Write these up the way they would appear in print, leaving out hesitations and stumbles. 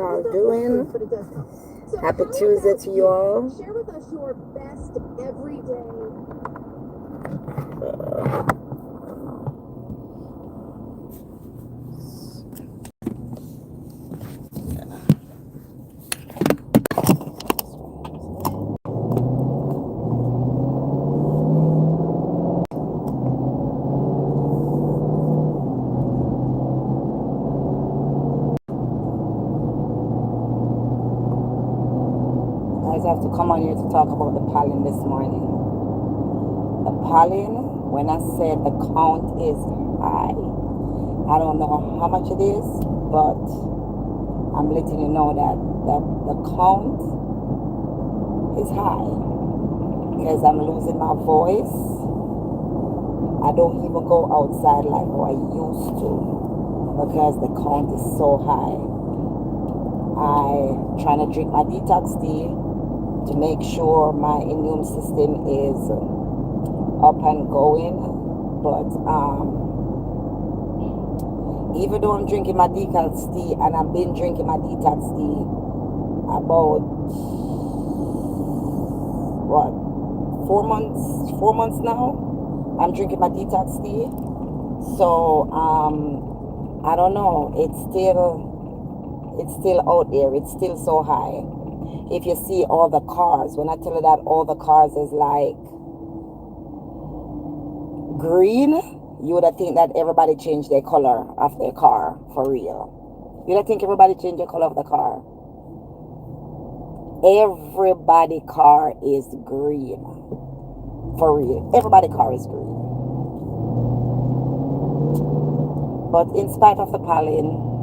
y'all doing? Happy Tuesday to you all. Share with us your best everyday. I have to come on here to talk about the pollen this morning. The pollen, when I said the count is high, I don't know how much it is, but I'm letting you know that the count is high because I'm losing my voice. I don't even go outside like how I used to because the count is so high. I trying to drink my detox tea to make sure my immune system is up and going. But even though I'm drinking my detox tea, and I've been drinking my detox tea about 4 months now, I'm drinking my detox tea. So I don't know, it's still out there. It's still so high. If you see all the cars, when I tell you that all the cars is like green, you would have think that everybody changed their color of their car for real. You would have think everybody changed the color of the car. Everybody car is green. For real. Everybody car is green. But in spite of the pollen,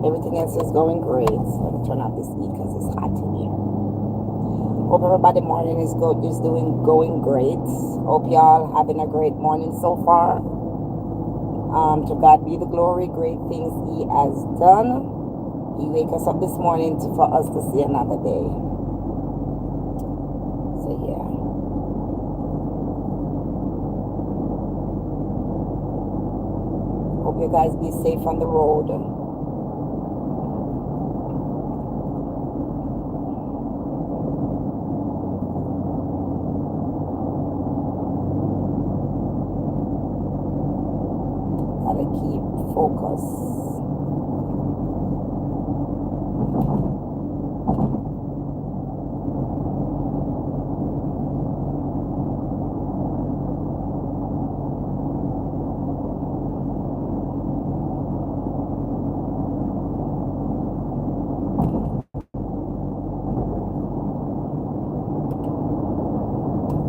everything else is going great. So let me turn off this heat because it's hot in here. Hope everybody morning is going great. Hope y'all having a great morning so far. To God be the glory. Great things He has done. He wake us up this morning for us to see another day. So yeah. Hope you guys be safe on the road. Keep focus.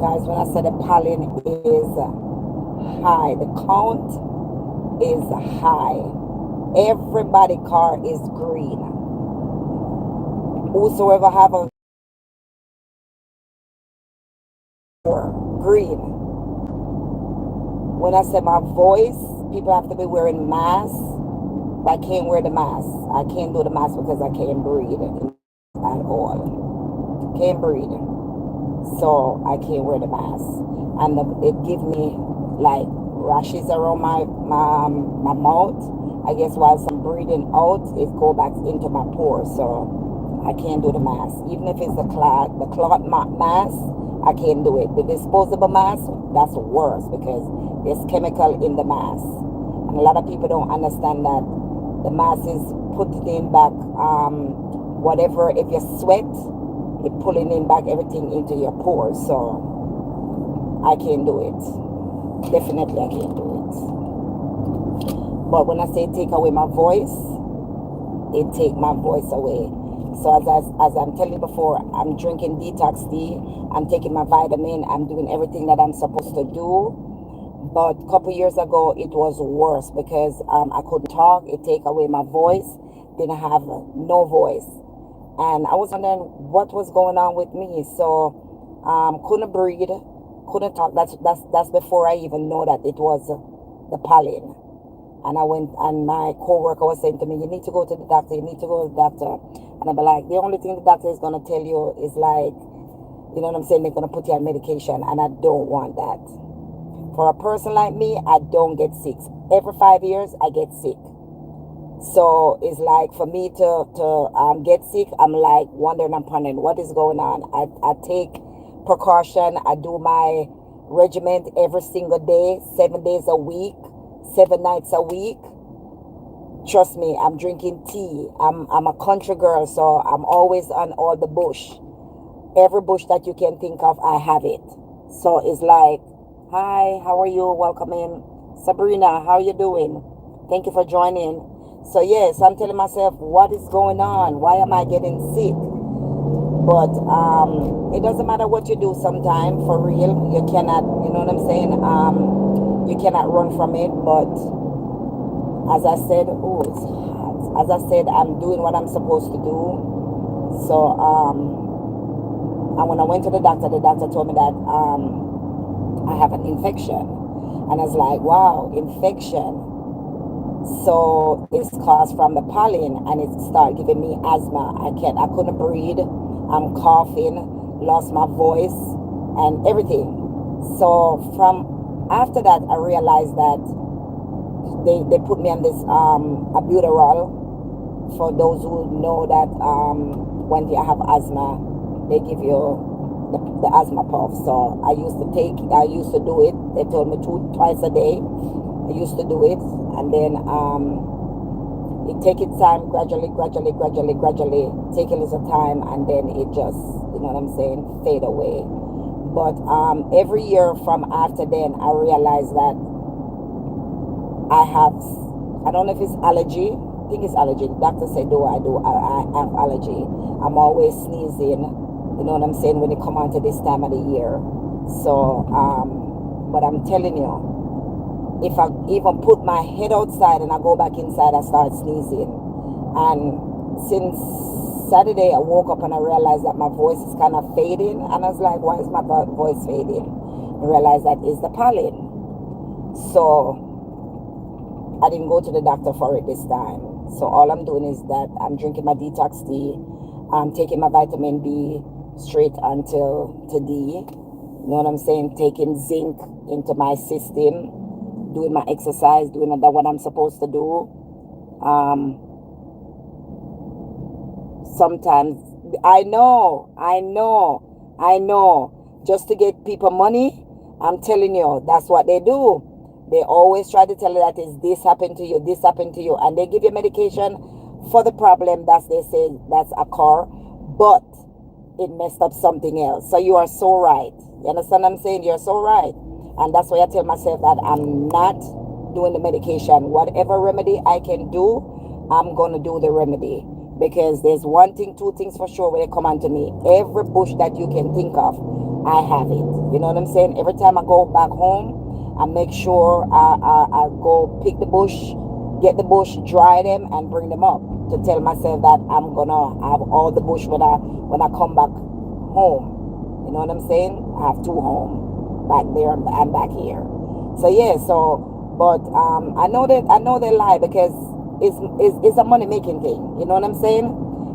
Guys, when I said the pollen is high, the count is high. Everybody car is green. Whosoever have a green. When I say my voice, people have to be wearing masks. I can't wear the mask. I can't do the mask because I can't breathe at all. Can't breathe. So I can't wear the mask. And it gives me like rashes around my mouth. I guess whilst I'm breathing out, it go back into my pores. So I can't do the mask. Even if it's the cloth mask, I can't do it. The disposable mask, that's worse because there's chemical in the mask. And a lot of people don't understand that the mask is putting in back whatever, if you sweat, it pulling in back everything into your pores. So I can't do it. Definitely I can't do it. But when I say take away my voice, it take my voice away. So as I'm telling you before, I'm drinking detox tea, I'm taking my vitamin, I'm doing everything that I'm supposed to do. But a couple years ago, it was worse because I couldn't talk. It take away my voice. Didn't have no voice. And I was wondering what was going on with me. So couldn't breathe, couldn't talk. That's before I even know that it was the pollen. And I went, and my coworker was saying to me, you need to go to the doctor, you need to go to the doctor. And I'd be like, the only thing the doctor is going to tell you is like, you know what I'm saying, they're going to put you on medication, and I don't want that. For a person like me, I don't get sick. Every 5 years, I get sick. So it's like for me to get sick, I'm like wondering and pondering what is going on. I take precaution. I do my regiment every single day, 7 days a week, 7 nights a week. Trust me, I'm drinking tea. I'm a country girl, so I'm always on all the bush. Every bush that you can think of, I have it. So it's like, hi, how are you? Welcome in. Sabrina, how you doing? Thank you for joining. So yes, I'm telling myself, what is going on? Why am I getting sick? But it doesn't matter what you do sometime, for real. You cannot, you know what I'm saying? You cannot run from it. But as I said, oh, it's hot. As I said, I'm doing what I'm supposed to do. So, and when I went to the doctor told me that I have an infection. And I was like, wow, infection. So it's caused from the pollen and it started giving me asthma. I couldn't breathe. I'm coughing, lost my voice and everything. So from after that, I realized that they put me on this albuterol. For those who know that when you have asthma, they give you the asthma puff. So I used to do it. They told me twice a day. I used to do it, and then it take its time, gradually, take a little time, and then it just, you know what I'm saying, fade away. But every year from after then, I realized that I have, I don't know if it's allergy. I think it's allergy. The doctor said, I have allergy. I'm always sneezing. You know what I'm saying, when it come on to this time of the year. So, but I'm telling you, if I even put my head outside and I go back inside, I start sneezing. And since Saturday, I woke up and I realized that my voice is kind of fading. And I was like, why is my voice fading? I realized that is the pollen. So I didn't go to the doctor for it this time. So all I'm doing is that I'm drinking my detox tea. I'm taking my vitamin B straight until to D. You know what I'm saying? Taking zinc into my system, doing my exercise, doing what I'm supposed to do. Sometimes I know, just to get people money. I'm telling you, that's what they do. They always try to tell you that is this happened to you, this happened to you, and they give you medication for the problem that they say that's occur, but it messed up something else. So you are so right. You understand what I'm saying? You're so right. And that's why I tell myself that I'm not doing the medication. Whatever remedy I can do, I'm going to do the remedy. Because there's one thing, two things for sure when they come onto me. Every bush that you can think of, I have it. You know what I'm saying? Every time I go back home, I make sure I go pick the bush, get the bush, dry them, and bring them up to tell myself that I'm gonna have all the bush when I come back home. You know what I'm saying? I have two home, back there and back here. So yeah, but I know they lie because it's a money making thing. You know what I'm saying?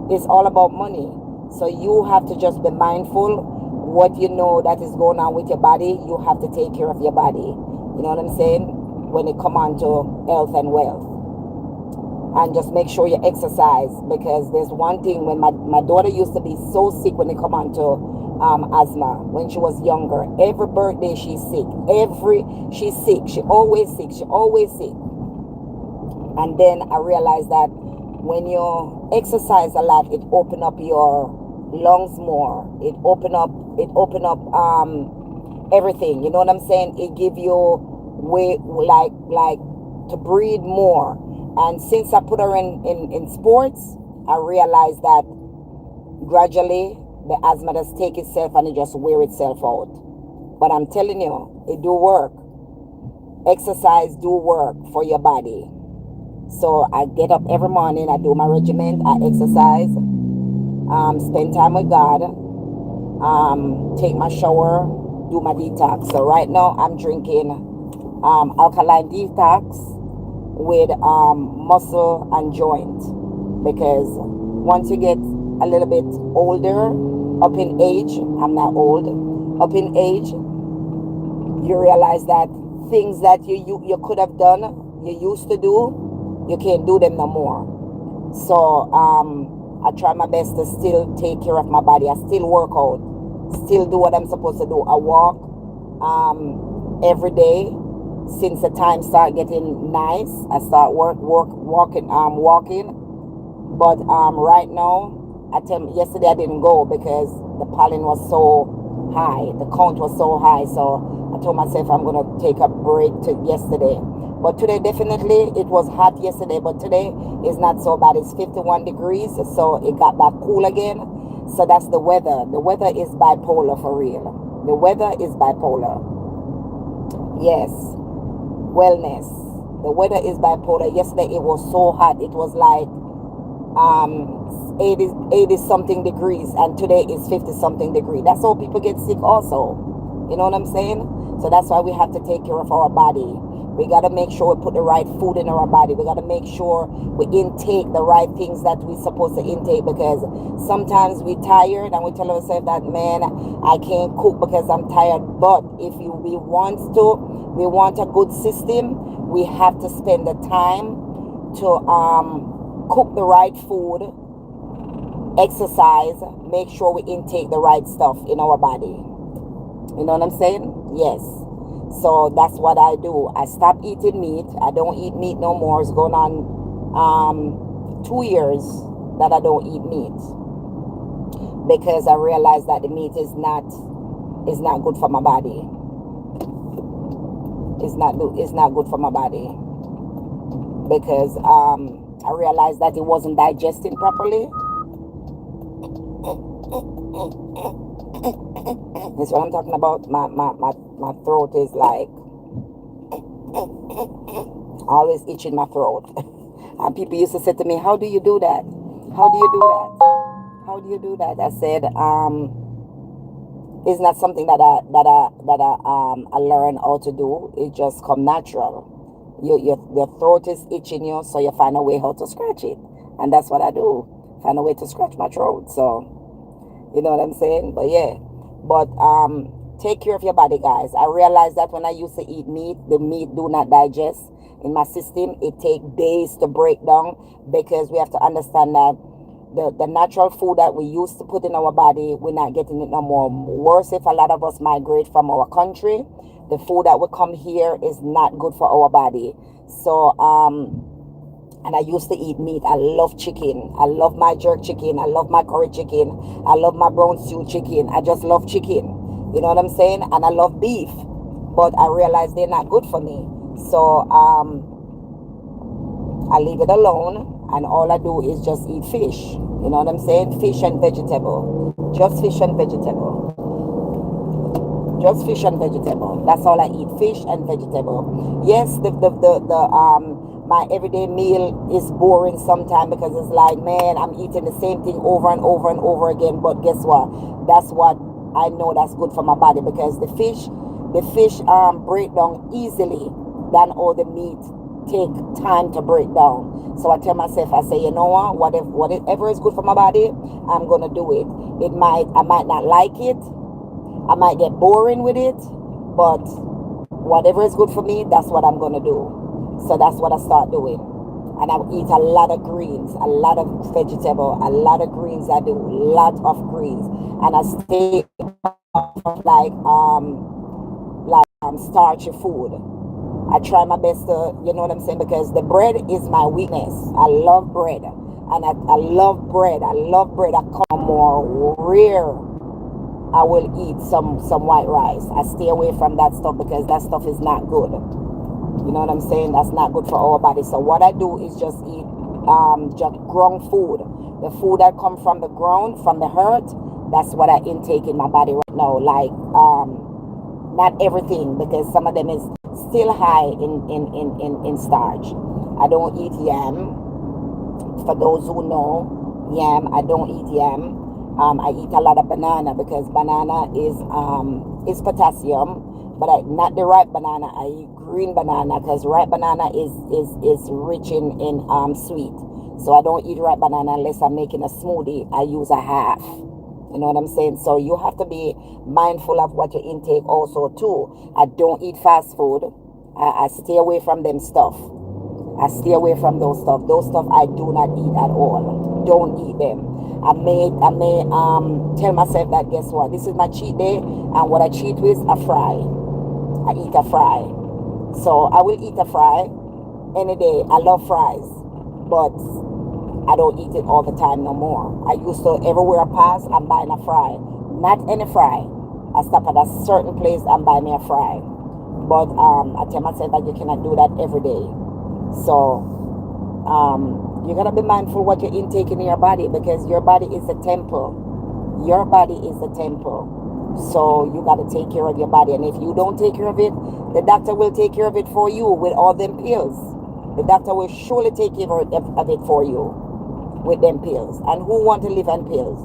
It's all about money. So you have to just be mindful what you know that is going on with your body. You have to take care of your body. You know what I'm saying? When it come on to health and wealth. And just make sure you exercise, because there's one thing, when my daughter used to be so sick when it come on to asthma when she was younger. Every birthday she's sick. She's sick. She always sick. And then I realized that when you exercise a lot, it open up your lungs more. It open up everything. You know what I'm saying? It give you way like to breathe more. And since I put her in sports, I realized that gradually the asthma just take itself and it just wear itself out. But I'm telling you, it do work. Exercise do work for your body. So I get up every morning, I do my regimen, I exercise, spend time with God, take my shower, do my detox. So right now I'm drinking alkaline detox with muscle and joint, because once you get a little bit older, up in age, I'm not old, up in age, you realize that things that you could have done, you used to do, You can't do them no more. So I try my best to still take care of my body. I still work out, still do what I'm supposed to do. I walk every day since the time start getting nice. I start walking. But right now, yesterday I didn't go because the pollen was so high, the count was so high. So I told myself I'm gonna take a break to yesterday. But today definitely it was hot yesterday, but today is not so bad. It's 51 degrees, so it got back cool again. So that's the weather. The weather is bipolar for real. The weather is bipolar. Yes, wellness. The weather is bipolar. Yesterday it was so hot. It was like 80 something degrees, and today is 50 something degree. That's how people get sick also. You know what I'm saying? So that's why we have to take care of our body. We got to make sure we put the right food in our body. We got to make sure we intake the right things that we're supposed to intake, because sometimes we tired and we tell ourselves that, man, I can't cook because I'm tired. But if we want a good system, we have to spend the time to cook the right food, exercise, make sure we intake the right stuff in our body. You know what I'm saying? Yes. So that's what I do. I stopped eating meat. I don't eat meat no more. It's going on 2 years that I don't eat meat, because I realized that the meat is not good for my body. It's not good for my body, because I realized that it wasn't digesting properly. That's what I'm talking about. My throat is like always itching my throat. And people used to say to me, how do you do that? How do you do that? How do you do that? I said, it's not something I learn how to do. It just come natural. Your throat is itching you, so you find a way how to scratch it. And that's what I do. Find a way to scratch my throat. So you know what I'm saying? But yeah. But take care of your body, guys. I realized that when I used to eat meat, the meat do not digest in my system. It take days to break down, because we have to understand that the natural food that we used to put in our body, we're not getting it no more. Worse if a lot of us migrate from our country. The food that will come here is not good for our body. So and I used to eat meat. I love chicken. I love my jerk chicken. I love my curry chicken. I love my brown stew chicken. I just love chicken. You know what I'm saying? And I love beef. But I realized they're not good for me. So I leave it alone. And all I do is just eat fish. You know what I'm saying? Fish and vegetable. Just fish and vegetable. Just fish and vegetable. That's all I eat. Fish and vegetable. Yes, my everyday meal is boring sometimes, because it's like, man, I'm eating the same thing over and over and over again. But guess what? That's what I know that's good for my body, because the fish break down easily than all the meat take time to break down. So I tell myself, I say, you know what? Whatever is good for my body, I'm gonna do it. I might not like it. I might get boring with it, but whatever is good for me, that's what I'm gonna do. So that's what I start doing. And I eat a lot of greens, a lot of vegetable, a lot of greens I do, a lot of greens. And I stay off of starchy food. I try my best to, you know what I'm saying, because the bread is my weakness. I love bread. And I love bread. I love bread. I come more rare. I will eat some white rice. I stay away from that stuff, because that stuff is not good. You know what I'm saying? That's not good for our body. So what I do is just eat just ground food. The food that come from the ground, from the earth, that's what I intake in my body right now. Like not everything, because some of them is still high in starch. I don't eat yam. For those who know yam, I don't eat yam. I eat a lot of banana, because banana is potassium, but not the ripe banana. I eat green banana, because ripe banana is rich in sweet. So I don't eat ripe banana unless I'm making a smoothie. I use a half. You know what I'm saying? So you have to be mindful of what you intake also too. I don't eat fast food. I stay away from them stuff. I stay away from those stuff. Those stuff I do not eat at all. Don't eat them. I may tell myself that, guess what? This is my cheat day, and what I cheat with, a fry. I eat a fry. So I will eat a fry any day. I love fries, but I don't eat it all the time no more. I used to, everywhere I pass, I'm buying a fry. Not any fry. I stop at a certain place and buy me a fry. But I tell myself that you cannot do that every day. So you gotta be mindful what you're intaking in your body, because your body is a temple. Your body is a temple. So you gotta take care of your body. And if you don't take care of it, the doctor will take care of it for you with all them pills. The doctor will surely take care of it for you with them pills. And who want to live on pills?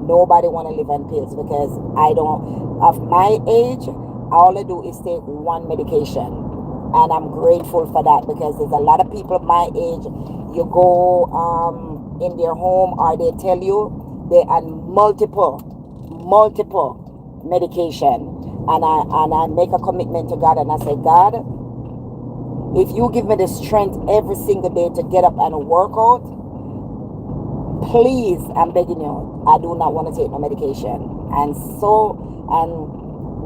Nobody want to live on pills, because I don't, of my age, all I do is take one medication. And I'm grateful for that, because there's a lot of people my age, you go in their home, or they tell you they on multiple medication. And I make a commitment to God, and I say, God, if you give me the strength every single day to get up and work out, please, I'm begging you, I do not want to take no medication. And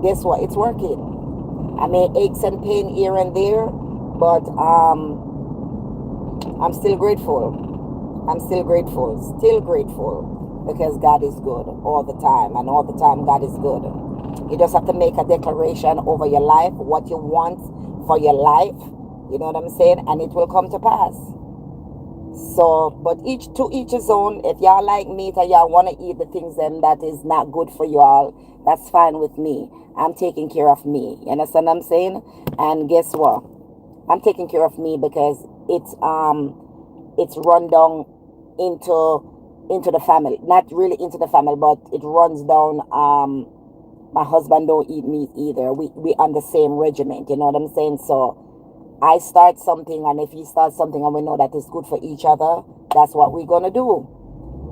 guess what? It's working. I may aches and pain here and there, but I'm still grateful. Still grateful, because God is good all the time, and all the time God is good. You just have to make a declaration over your life, what you want for your life, you know what I'm saying, and it will come to pass. So, but each his own. If y'all like meat and y'all want to eat the things that is not good for y'all, that's fine with me. I'm taking care of me. You understand what I'm saying? And guess what? I'm taking care of me, because it's run down into the family. Not really into the family, but it runs down. My husband don't eat meat either. We on the same regiment. You know what I'm saying? So I start something, and if he starts something, and we know that it's good for each other, that's what we're gonna do.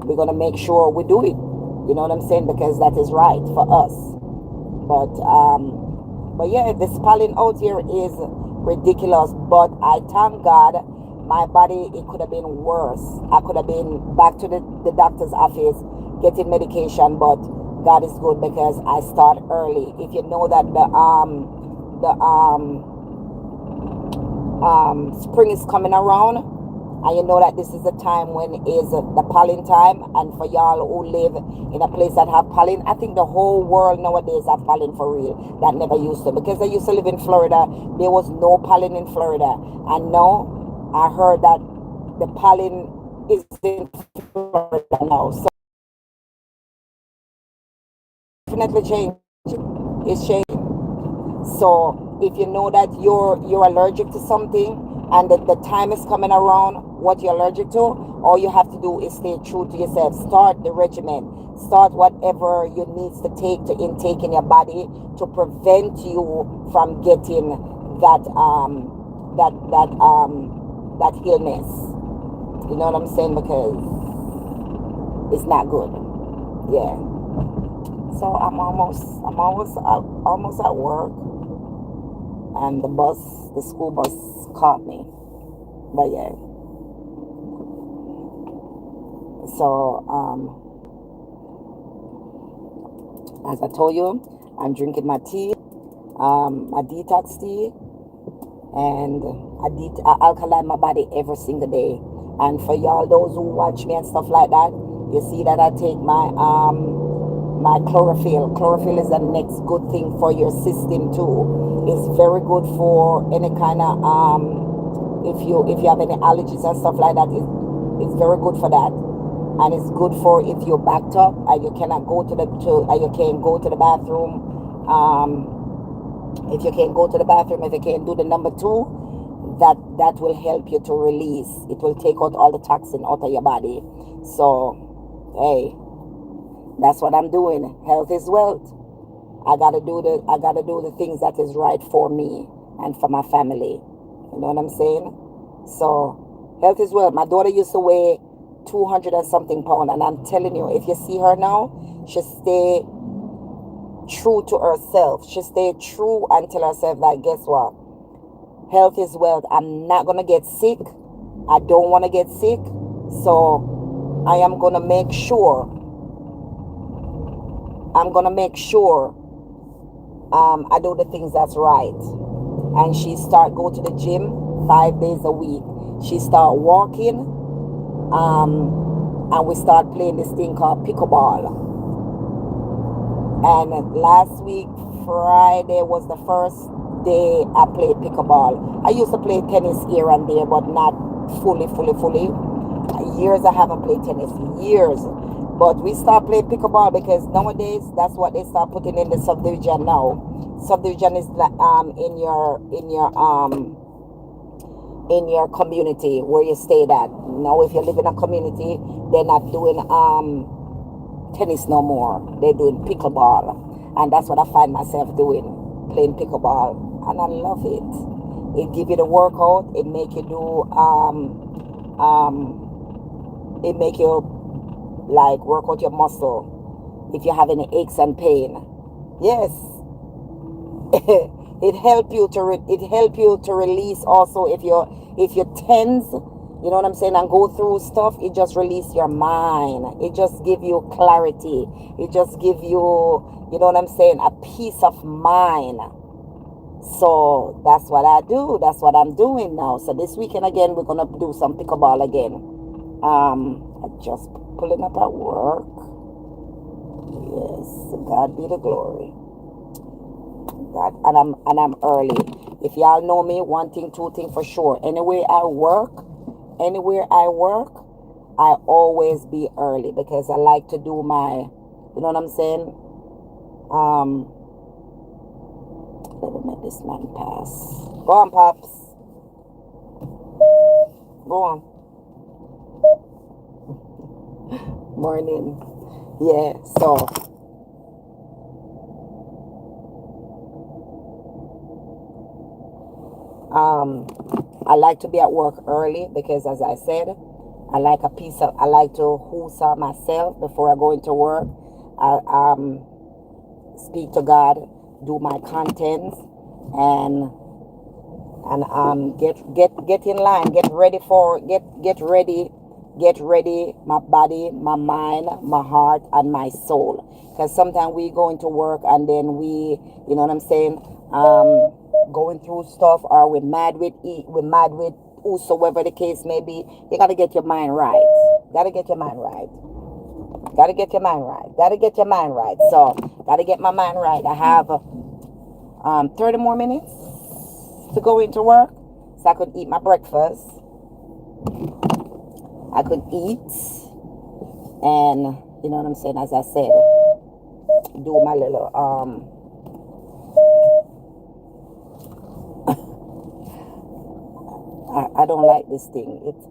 We're gonna make sure we do it. You know what I'm saying? Because that is right for us. But yeah, the spelling out here is ridiculous. But I thank God, my body, it could have been worse. I could have been back to the doctor's office getting medication, but God is good, because I start early. If you know that the spring is coming around, and you know that this is the time when is the pollen time. And for y'all who live in a place that have pollen, I think the whole world nowadays have pollen for real. That never used to, because I used to live in Florida, there was no pollen in Florida, and now I heard that the pollen is in Florida now. So definitely changing. It's changing. So if you know that you're allergic to something, and the time is coming around what you're allergic to, all you have to do is stay true to yourself. Start the regimen. Start whatever you need to take to intake in your body to prevent you from getting that that illness. You know what I'm saying? Because it's not good. Yeah. So I'm almost at work, and the school bus caught me. But yeah. So as I told you, I'm drinking my tea, my detox tea, and I alkaline my body every single day. And for y'all, those who watch me and stuff like that, you see that I take my chlorophyll. Chlorophyll is the next good thing for your system too. It's very good for any kind of if you have any allergies and stuff like that. It's very good for that, and it's good for if you're backed up and you cannot go you can't go to the bathroom. If you can't go to the bathroom, if you can't do the number two, that will help you to release. It will take out all the toxin out of your body. So hey, that's what I'm doing. Health is wealth. I gotta do the things that is right for me and for my family. You know what I'm saying? So health is wealth. My daughter used to weigh 200 and something pound, and I'm telling you, if you see her now, she stay true to herself. She stay true and tell herself that, guess what? Health is wealth. I'm not gonna get sick. I don't want to get sick. So I am going to make sure, I do the things that's right. And she start go to the gym 5 days a week. She start walking, and we start playing this thing called pickleball. And last week, Friday was the first day I played pickleball. I used to play tennis here and there, but not fully. Years I haven't played tennis, years. But we start playing pickleball because nowadays that's what they start putting in the subdivision now. Subdivision is in your community where you stay at. Now, if you live in a community, they're not doing tennis no more. They're doing pickleball, and that's what I find myself doing, playing pickleball, and I love it. It give you the workout. It make you do it make you like work out your muscle if you have any aches and pain. Yes. It help you to release also if you're tense, you know what I'm saying, and go through stuff. It just release your mind. It just give you clarity. It just give you, you know what I'm saying, a peace of mind. So that's what I do. That's what I'm doing now. So this weekend again, we're gonna do some pickleball again. I just pulling up at work. Yes, God be the glory. God, and I'm early. If y'all know me, one thing, two thing for sure. Anywhere I work, I always be early because I like to do my, you know what I'm saying? Let me make this man pass. Go on, Pops. Go on. Morning. Yeah, so I like to be at work early because, as I said, I like to whoosah myself before I go into work. I speak to God, do my contents, and get in line, get ready, my body, my mind, my heart, and my soul. Because sometimes we go into work and then we, you know what I'm saying, going through stuff, or we're mad with whosoever the case may be. You gotta get your mind right. Gotta get your mind right. Gotta get your mind right. Gotta get your mind right. So, gotta get my mind right. I have 30 more minutes to go into work, so I could eat my breakfast. I could eat, and you know what I'm saying, as I said, do my little I don't like this thing. It's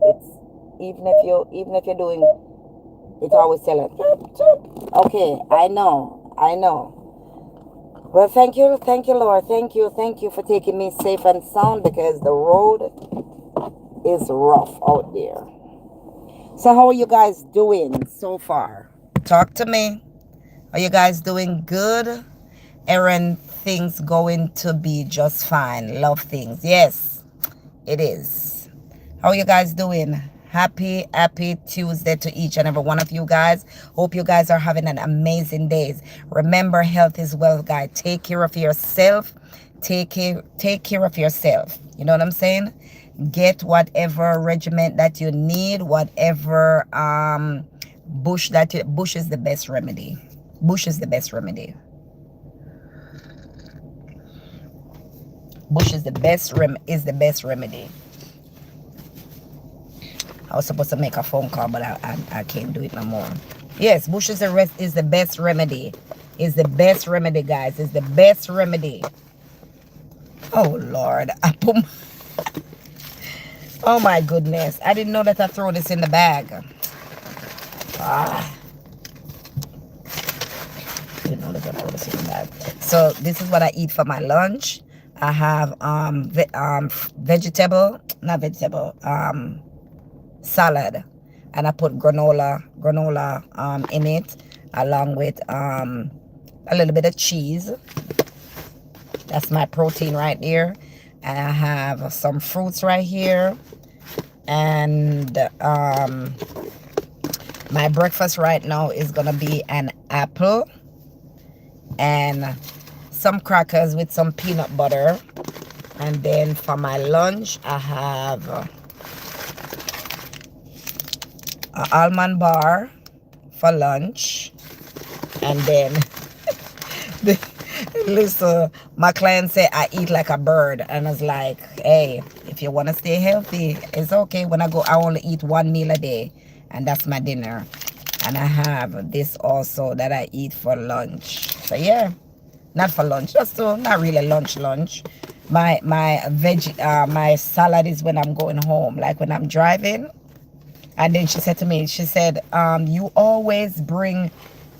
even if you're doing, it's always telling. Okay, I know. Well, thank you, Lord, thank you for taking me safe and sound, because the road is rough out there. So how are you guys doing so far? Talk to me. Are you guys doing good? Aaron, things going to be just fine. Love things. Yes, it is. How are you guys doing? Happy Tuesday to each and every one of you guys. Hope you guys are having an amazing day. Remember, health is wealth, guys. Take care of yourself. Take care of yourself. You know what I'm saying? Get whatever regiment that you need, whatever bush is the best remedy. Bush is the best remedy. Bush is the best remedy. I was supposed to make a phone call, but I can't do it no more. Yes, bush is the best remedy. Is the best remedy, guys. Is the best remedy. Oh Lord, oh my goodness, I didn't know that I throw this in the bag. Didn't know that I throw this in the bag. So this is what I eat for my lunch. I have salad, and I put granola in it, along with a little bit of cheese. That's my protein right there. And I have some fruits right here. And my breakfast right now is gonna be an apple and some crackers with some peanut butter. And then for my lunch, I have an almond bar for lunch. And then listen, my client said I eat like a bird, and I was like, hey, if you want to stay healthy, it's okay. When I go, I only eat one meal a day, and that's my dinner. And I have this also that I eat for lunch. So yeah, not for lunch, just so not really lunch. My salad is when I'm going home, like when I'm driving. And then she said to me, she said, you always bring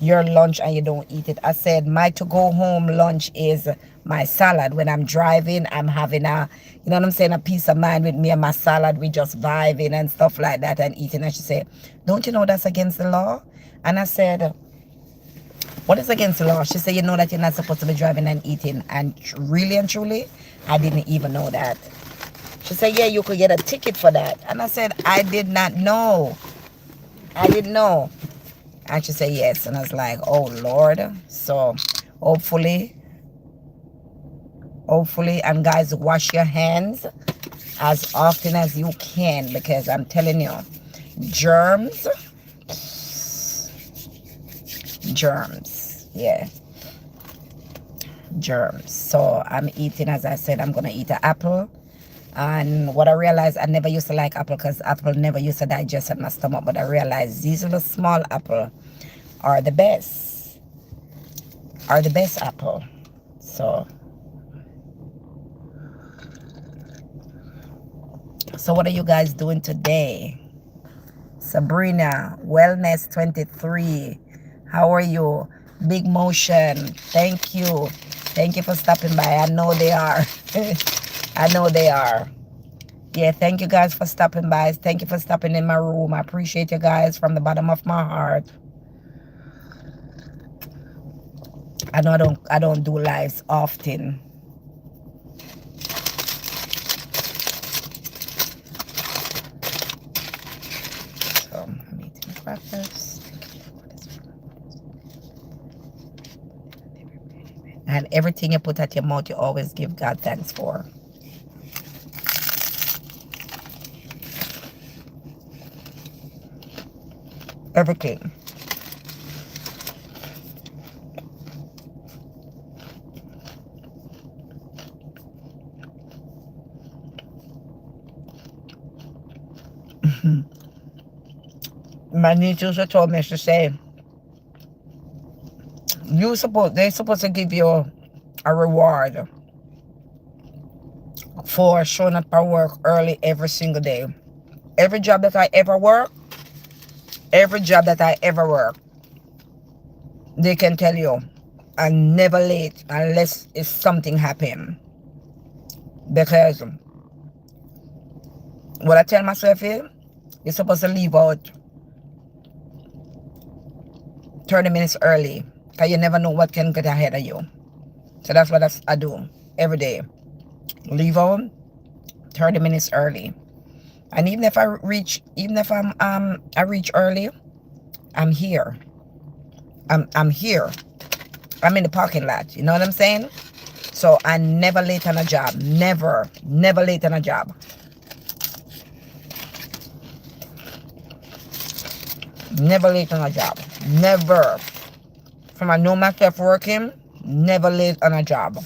your lunch and you don't eat it. I said, my to go home lunch is my salad. When I'm driving, I'm having you know what I'm saying, a peace of mind with me and my salad. We just vibing and stuff like that and eating. And she said, don't you know that's against the law? And I said, what is against the law? She said, you know that you're not supposed to be driving and eating. And really and truly, I didn't even know that. She said, yeah, you could get a ticket for that. And I said, I did not know. I didn't know. And she said, yes. And I was like, oh, Lord. So hopefully, and guys, wash your hands as often as you can, because I'm telling you, germs, yeah, germs. So I'm eating, as I said, I'm going to eat an apple. And what I realized, I never used to like apple because apple never used to digest in my stomach. But I realized these little small apple are the best. Apple. So what are you guys doing today? Sabrina, Wellness 23. How are you? Big Motion. Thank you. Thank you for stopping by. I know they are. I know they are. Yeah, thank you guys for stopping by. Thank you for stopping in my room. I appreciate you guys from the bottom of my heart. I know I don't do lives often. So I'm eating breakfast. And everything you put at your mouth, you always give God thanks for. Everything. My niece used to told me, she said, they're supposed to give you a reward for showing up at work early every single day. Every job that I ever work, they can tell you I'm never late unless if something happened. Because what I tell myself is, you're supposed to leave out 30 minutes early, because you never know what can get ahead of you. So that's what I do every day. Leave out 30 minutes early. And even if I reach early, I'm here. I'm here. I'm in the parking lot. You know what I'm saying? So I never late on a job. Never late on a job. Never late on a job. Never. From I know myself working, never late on a job.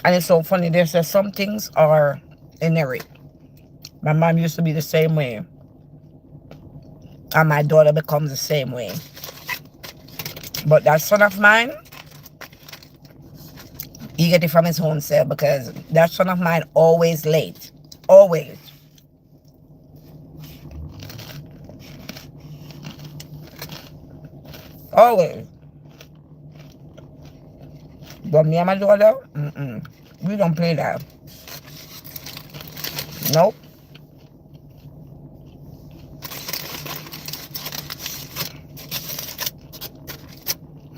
And it's so funny, they say some things are inherent. My mom used to be the same way. And my daughter becomes the same way. But that son of mine, he get it from his own self, because that son of mine always late. Always. Always. But me and my daughter, we don't play that. Nope.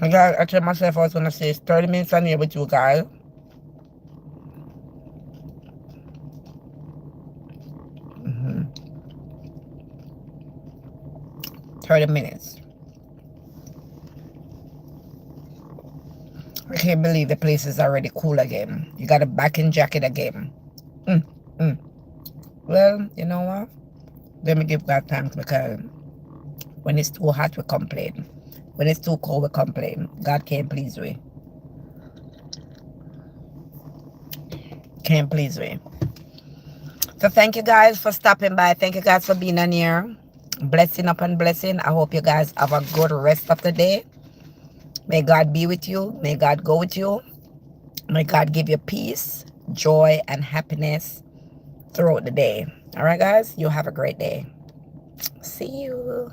I told myself I was going to stay 30 minutes on here with you guys. 30 minutes. I can't believe the place is already cool again. You got a back in jacket again. Mm, mm. Well, you know what? Let me give God thanks, because when it's too hot, we complain. When it's too cold, we complain. God can't please we. Can't please we. So thank you guys for stopping by. Thank you guys for being on here. Blessing upon blessing. I hope you guys have a good rest of the day. May God be with you. May God go with you. May God give you peace, joy, and happiness throughout the day. All right, guys? You have a great day. See you.